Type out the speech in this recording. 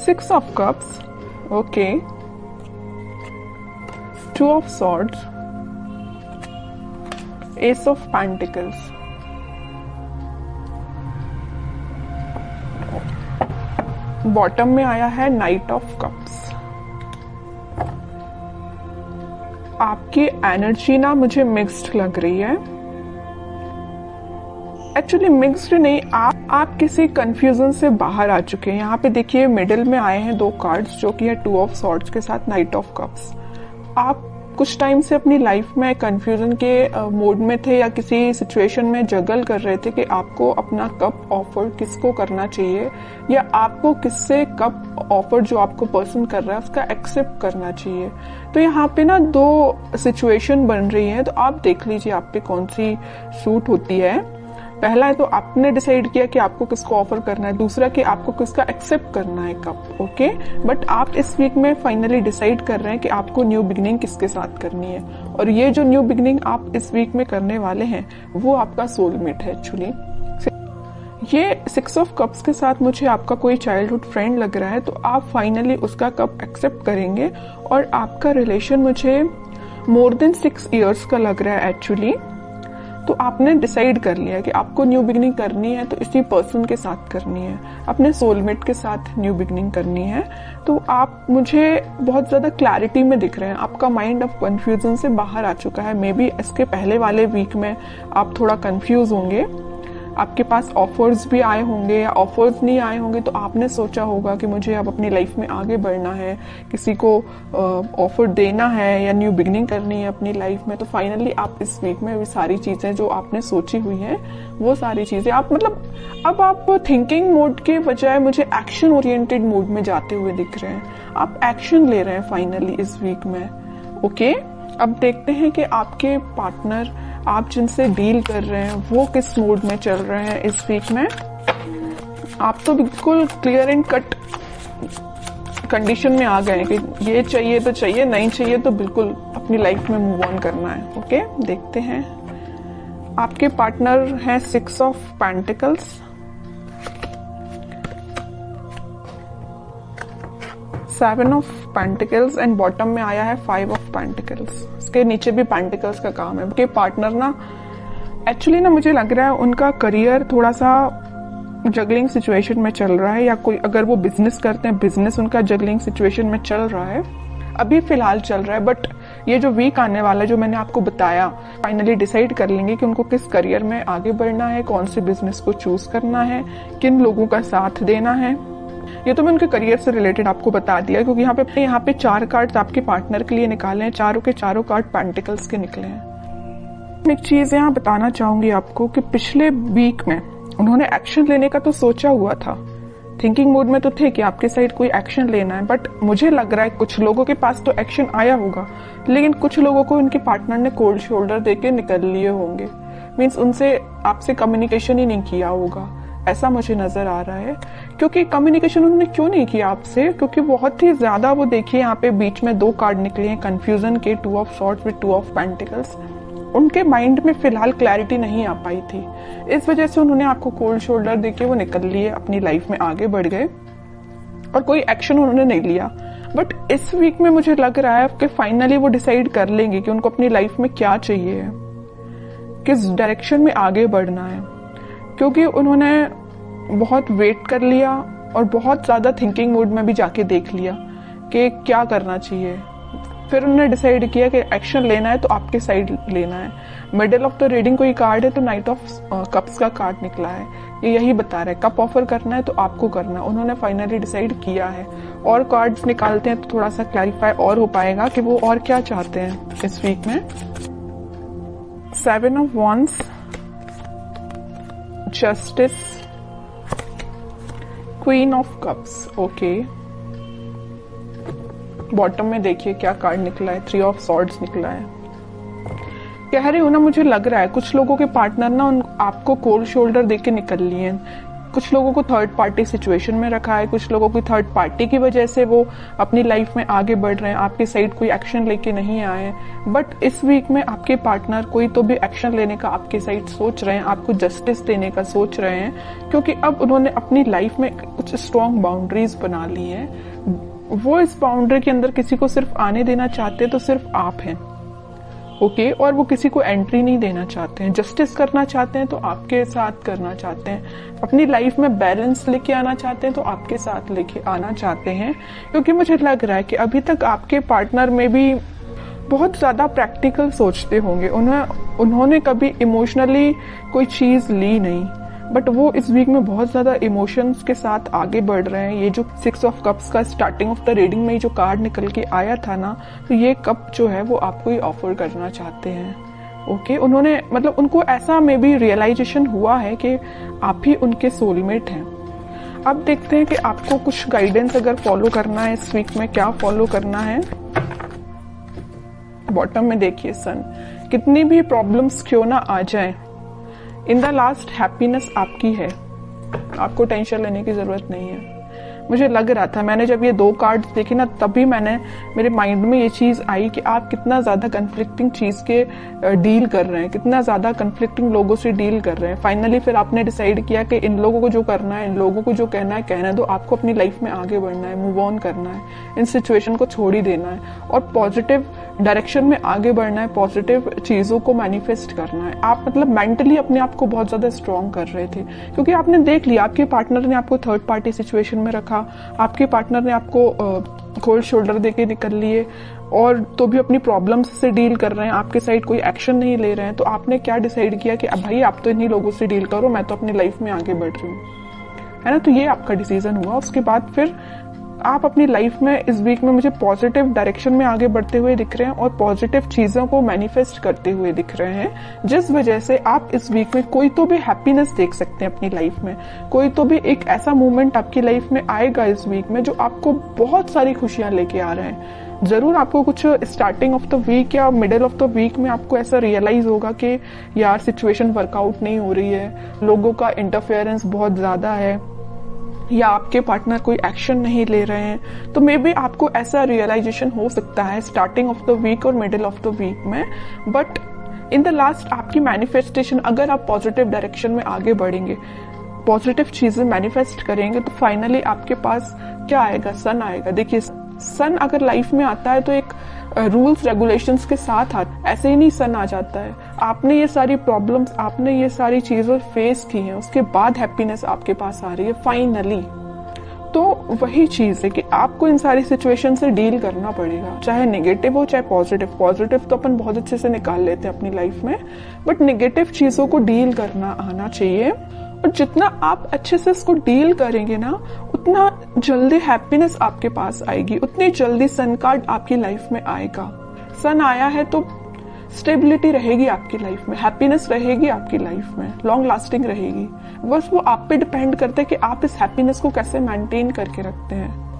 6 of cups, okay, 2 of swords, ace of pentacles, bottom में आया है नाइट ऑफ कप्स। आपकी एनर्जी ना मुझे मिक्स्ड लग रही है। एक्चुअली मिक्स्ड नहीं, आप किसी कंफ्यूजन से बाहर आ चुके हैं। यहाँ पे देखिए मिडिल में आए हैं 2 कार्ड्स जो कि है 2 ऑफ सॉर्ड्स के साथ नाइट ऑफ कप्स। आप कुछ टाइम से अपनी लाइफ में कंफ्यूजन के मोड में थे या किसी सिचुएशन में जगल कर रहे थे कि आपको अपना कप ऑफर किसको करना चाहिए या आपको किससे कप ऑफर जो आपको पर्सन कर रहा है उसका एक्सेप्ट करना चाहिए। तो यहाँ पे ना 2 सिचुएशन बन रही है, तो आप देख लीजिए आप पे कौन सी सूट होती है। पहला है तो आपने डिसाइड किया कि आपको किसको ऑफर करना है, दूसरा कि आपको किसका एक्सेप्ट करना है कप, ओके। बट आप इस वीक में फाइनली डिसाइड कर रहे हैं कि आपको न्यू बिगिनिंग किसके साथ करनी है, और ये जो न्यू बिगिनिंग आप इस वीक में करने वाले हैं वो आपका सोलमेट है। एक्चुअली ये 6 ऑफ कप्स के साथ मुझे आपका कोई चाइल्डहुड फ्रेंड लग रहा है, तो आप फाइनली उसका कप एक्सेप्ट करेंगे और आपका रिलेशन मुझे मोर देन 6 इयर्स का लग रहा है एक्चुअली। तो आपने डिसाइड कर लिया कि आपको न्यू बिगिनिंग करनी है तो इसी पर्सन के साथ करनी है, अपने सोलमेट के साथ न्यू बिगिनिंग करनी है। तो आप मुझे बहुत ज्यादा क्लैरिटी में दिख रहे हैं, आपका माइंड अब कंफ्यूजन से बाहर आ चुका है। मे बी इसके पहले वाले वीक में आप थोड़ा कंफ्यूज होंगे, आपके पास ऑफर्स भी आए होंगे या ऑफर्स नहीं आए होंगे, तो आपने सोचा होगा कि मुझे अब अपनी लाइफ में आगे बढ़ना है, किसी को ऑफर देना है या न्यू बिगिनिंग करनी है अपनी लाइफ में। तो फाइनली आप इस वीक में भी सारी चीजें जो आपने सोची हुई हैं वो सारी चीजें आप अब आप थिंकिंग मोड के बजाय मुझे एक्शन ओरिएंटेड मोड में जाते हुए दिख रहे हैं। आप एक्शन ले रहे हैं फाइनली इस वीक में, ओके। अब देखते हैं कि आपके पार्टनर आप जिनसे डील कर रहे हैं वो किस मोड में चल रहे हैं इस वीक में। आप तो बिल्कुल क्लियर एंड कट कंडीशन में आ गए कि ये चाहिए तो चाहिए, नहीं चाहिए तो बिल्कुल अपनी लाइफ में मूव ऑन करना है, ओके। देखते हैं आपके पार्टनर हैं 6 of pentacles, 7 of pentacles and bottom में आया है 5 ऑफ पेंटिकल्स। इसके नीचे भी पेंटिकल्स का काम है। उनके पार्टनर ना एक्चुअली ना मुझे लग रहा है उनका करियर थोड़ा सा जगलिंग सिचुएशन में चल रहा है, या कोई अगर वो बिजनेस करते हैं बिजनेस उनका जगलिंग सिचुएशन में चल रहा है, अभी फिलहाल चल रहा है। बट ये जो वीक आने वाला है जो मैंने आपको बताया, फाइनली डिसाइड कर लेंगे कि उनको किस करियर में आगे बढ़ना है, कौन से बिजनेस को चूज करना है, किन लोगों का साथ देना है। ये तो मैं उनके करियर से रिलेटेड आपको बता दिया, क्योंकि यहाँ पे 4 कार्ड्स आपके पार्टनर के लिए निकाले हैं, चारों के चारों कार्ड पेंटिकल्स के निकले हैं। एक चीज यहाँ बताना चाहूंगी आपको कि पिछले वीक में उन्होंने एक्शन लेने का तो सोचा हुआ था, थिंकिंग मोड में तो थे कि आपके साइड कोई एक्शन लेना है, बट मुझे लग रहा है कुछ लोगों के पास तो एक्शन आया होगा, लेकिन कुछ लोगों को उनके पार्टनर ने कोल्ड शोल्डर देके निकल लिए होंगे। मीन्स उनसे आपसे कम्युनिकेशन ही नहीं किया होगा, ऐसा मुझे नजर आ रहा है। क्योंकि कम्युनिकेशन उन्होंने क्यों नहीं किया आपसे, क्योंकि बहुत ही ज्यादा वो देखिए यहाँ पे बीच में 2 कार्ड निकले हैं कंफ्यूजन के, 2 of swords with 2 of pentacles. उनके माइंड में फिलहाल क्लैरिटी नहीं आ पाई थी, इस वजह से उन्होंने आपको कोल्ड शोल्डर देके वो निकल लिए, अपनी लाइफ में आगे बढ़ गए और कोई एक्शन उन्होंने नहीं लिया। बट इस वीक में मुझे लग रहा है कि फाइनली वो डिसाइड कर लेंगे कि उनको अपनी लाइफ में क्या चाहिए, किस डायरेक्शन में आगे बढ़ना है, क्योंकि उन्होंने बहुत वेट कर लिया और बहुत ज्यादा थिंकिंग मोड में भी जाके देख लिया कि क्या करना चाहिए। फिर उन्होंने डिसाइड किया कि एक्शन लेना है तो आपके साइड लेना है। मिडिल ऑफ द रीडिंग कोई कार्ड है तो नाइट ऑफ कप्स का कार्ड निकला है, ये यही बता रहा है कप ऑफर करना है तो आपको करना है। उन्होंने फाइनली डिसाइड किया है। और कार्ड्स निकालते हैं तो थोड़ा सा क्लैरिफाई और हो पाएगा कि वो और क्या चाहते हैं इस वीक में। 7 of wands, justice, queen of cups, okay. Bottom में देखिए क्या कार्ड निकला है, 3 ऑफ सॉर्ड्स निकला है। कह रही हूं ना, मुझे लग रहा है कुछ लोगों के पार्टनर ना आपको कोल्ड शोल्डर देके निकल लिए हैं। कुछ लोगों को थर्ड पार्टी सिचुएशन में रखा है, कुछ लोगों की थर्ड पार्टी की वजह से वो अपनी लाइफ में आगे बढ़ रहे हैं, आपकी साइड कोई एक्शन लेके नहीं आए हैं। बट इस वीक में आपके पार्टनर कोई तो भी एक्शन लेने का आपके साइड सोच रहे हैं, आपको जस्टिस देने का सोच रहे हैं, क्योंकि अब उन्होंने अपनी लाइफ में कुछ स्ट्रॉन्ग बाउंड्रीज बना ली हैं। वो इस बाउंड्री के अंदर किसी को सिर्फ आने देना चाहते तो सिर्फ आप हैं, ओके, और वो किसी को एंट्री नहीं देना चाहते हैं। जस्टिस करना चाहते हैं तो आपके साथ करना चाहते हैं, अपनी लाइफ में बैलेंस लेके आना चाहते हैं तो आपके साथ लेके आना चाहते हैं। क्योंकि मुझे लग रहा है कि अभी तक आपके पार्टनर में भी बहुत ज्यादा प्रैक्टिकल सोचते होंगे, उन्होंने कभी इमोशनली कोई चीज ली नहीं, बट वो इस वीक में बहुत ज्यादा इमोशंस के साथ आगे बढ़ रहे हैं। ये जो 6 ऑफ कप्स का स्टार्टिंग ऑफ द रीडिंग में जो कार्ड निकल के आया था ना, तो ये कप जो है वो आपको ही ऑफर करना चाहते हैं, ओके। उन्होंने मतलब उनको ऐसा में भी रियलाइजेशन हुआ है कि आप ही उनके सोलमेट हैं। अब देखते हैं कि आपको कुछ गाइडेंस अगर फॉलो करना है इस वीक में, क्या फॉलो करना है। बॉटम में देखिए सन, कितनी भी प्रॉब्लम्स क्यों ना आ जाए, इन द लास्ट हैप्पीनेस आपकी है, आपको टेंशन लेने की जरूरत नहीं है। मुझे लग रहा था, मैंने जब ये 2 कार्ड्स देखे ना, तभी मेरे माइंड में ये चीज आई कि आप कितना ज्यादा कन्फ्लिक्टिंग चीज के डील कर रहे हैं, कितना ज्यादा कन्फ्लिक्टिंग लोगों से डील कर रहे हैं। फाइनली फिर आपने डिसाइड किया कि इन लोगों को जो करना है, इन लोगों को जो कहना है कहने दो, आपको अपनी लाइफ में आगे बढ़ना है, मूव ऑन करना है, इन सिचुएशन को छोड़ ही देना है और पॉजिटिव डायरेक्शन में आगे बढ़ना है, पॉजिटिव चीजों को मैनिफेस्ट करना है। आप मतलब मेंटली अपने आप को बहुत ज्यादा स्ट्रॉन्ग कर रहे थे, क्योंकि आपने देख लिया आपके पार्टनर ने आपको थर्ड पार्टी सिचुएशन में रखा, आपके पार्टनर ने आपको कोल्ड शोल्डर देके निकल लिए और तो भी अपनी प्रॉब्लम्स से डील कर रहे हैं, आपके साइड कोई एक्शन नहीं ले रहे हैं। तो आपने क्या डिसाइड किया कि अब भाई आप तो इन्हीं लोगों से डील करो, मैं तो अपनी लाइफ में आगे बढ़ रही हूँ, है ना। तो ये आपका डिसीजन हुआ। उसके बाद फिर आप अपनी लाइफ में इस वीक में मुझे पॉजिटिव डायरेक्शन में आगे बढ़ते हुए दिख रहे हैं और पॉजिटिव चीजों को मैनिफेस्ट करते हुए दिख रहे हैं, जिस वजह से आप इस वीक में कोई तो भी हैप्पीनेस देख सकते हैं अपनी लाइफ में। कोई तो भी एक ऐसा मोमेंट आपकी लाइफ में आएगा इस वीक में जो आपको बहुत सारी खुशियां लेके आ रहे हैं। जरूर आपको कुछ स्टार्टिंग ऑफ द वीक या मिडिल ऑफ द वीक में आपको ऐसा रियलाइज होगा कि यार सिचुएशन वर्कआउट नहीं हो रही है, लोगों का इंटरफेरेंस बहुत ज्यादा है, या आपके पार्टनर कोई एक्शन नहीं ले रहे हैं। तो मे बी आपको ऐसा रियलाइजेशन हो सकता है स्टार्टिंग ऑफ द वीक और मिडिल ऑफ द वीक में, बट इन द लास्ट आपकी मैनिफेस्टेशन, अगर आप पॉजिटिव डायरेक्शन में आगे बढ़ेंगे, पॉजिटिव चीजें मैनिफेस्ट करेंगे, तो फाइनली आपके पास क्या आएगा, सन आएगा। देखिए सन अगर लाइफ में आता है तो एक रूल्स रेगुलेशंस के साथ आता, ऐसे ही नहीं सन आ जाता है। आपने ये सारी प्रॉब्लम्स, आपने ये सारी चीजें फेस की हैं, उसके बाद हैप्पीनेस आपके पास आ रही है फाइनली। तो वही चीज है कि आपको इन सारी सिचुएशन से डील करना पड़ेगा, चाहे नेगेटिव हो चाहे पॉजिटिव। पॉजिटिव तो अपन बहुत अच्छे से निकाल लेते हैं अपनी लाइफ में, बट नेगेटिव चीजों को डील करना आना चाहिए। और जितना आप अच्छे से इसको डील करेंगे ना, उतना जल्दी हैप्पीनेस आपके पास आएगी, उतनी जल्दी सन कार्ड आपकी लाइफ में आएगा। सन आया है तो स्टेबिलिटी रहेगी आपकी लाइफ में, हैप्पीनेस रहेगी आपकी लाइफ में, लॉन्ग लास्टिंग रहेगी। बस वो आप पे डिपेंड करता है कि आप इस हैप्पीनेस को कैसे मेंटेन करके रखते हैं।